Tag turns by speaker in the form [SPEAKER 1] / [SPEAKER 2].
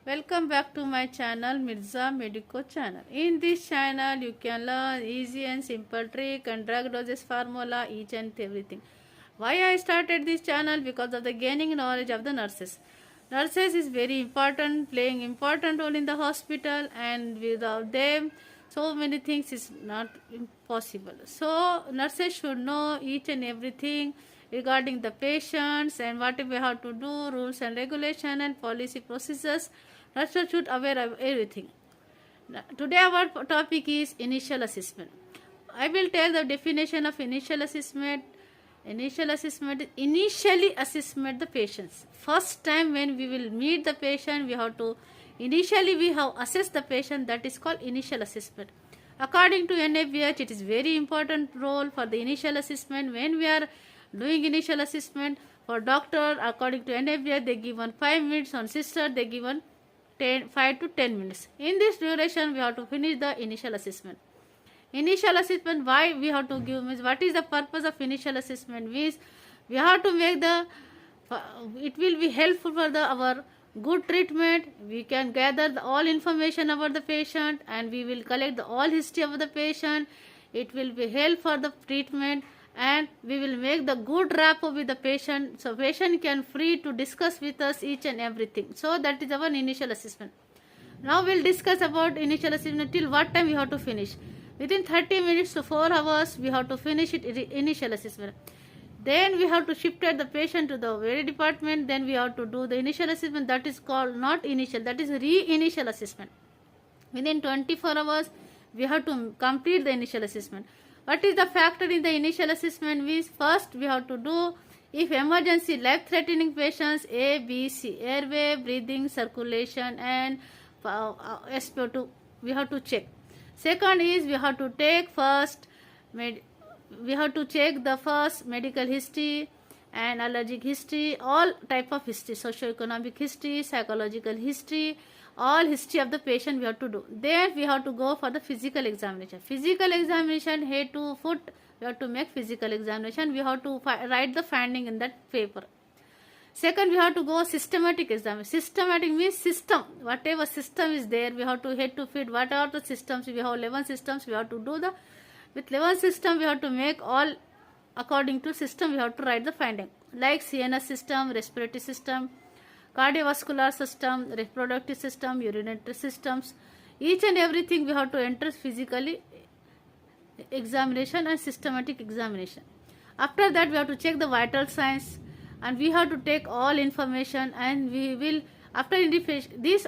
[SPEAKER 1] Welcome back to my channel Mirza Medico channel. In this channel you can learn easy and simple trick and drug doses formula, each and everything. Why I started this channel? Because of the gaining knowledge of the nurses. Nurses is very important, playing important role in the hospital, and without them so many things is not possible. So nurses should know each and everything regarding the patients and what we have to do, rules and regulation and policy procedures. Nurses should aware of everything. Today our topic is initial assessment. I will tell the definition of initial assessment. Initial assessment is initially assessment the patients. First time when we will meet the patient, we have to assess the patient. That is called initial assessment. According to NABH, it is very important role for the initial assessment. When we are doing initial assessment for doctor, according to NABH, they give 5 minutes. On sister, they give 5 to 10 minutes. In this duration, we have to finish the initial assessment. Initial assessment, why we have to give, means what is the purpose of initial assessment, means we have to make it will be helpful for our good treatment. We can gather all information about the patient and we will collect the all history of the patient. It will be help for the treatment and we will make the good rapport with the patient, so patient can free to discuss with us each and everything. So that is our initial assessment. Now we'll discuss about initial assessment till what time we have to finish. Within 30 minutes to 4 hours we have to finish it initial assessment. Then we have to shift the patient to the very department. Then we have to do the initial assessment, that is called not initial, that is re-initial assessment. Within 24 hours we have to complete the initial assessment. What is the factor in the initial assessment means, first we have to do if emergency life-threatening patients A, B, C, airway, breathing, circulation and SpO2 we have to check. Second is we have to take we have to check the first medical history and allergic history, all type of history, socio-economic history, psychological history, all history of the patient we have to do. Then we have to go for the physical examination. Physical examination, head to foot, we have to make physical examination. We have to write the finding in that paper. Second, we have to go systematic examination. Systematic means system. Whatever system is there, we have to head to feet. What are the systems? We have 11 systems. We have to do with 11 system, we have to make all according to system. We have to write the finding. Like CNS system, respiratory system, cardiovascular system, reproductive system, urinary systems. Each and everything we have to enter physically examination and systematic examination. After that, we have to check the vital signs and we have to take all information and we will, after this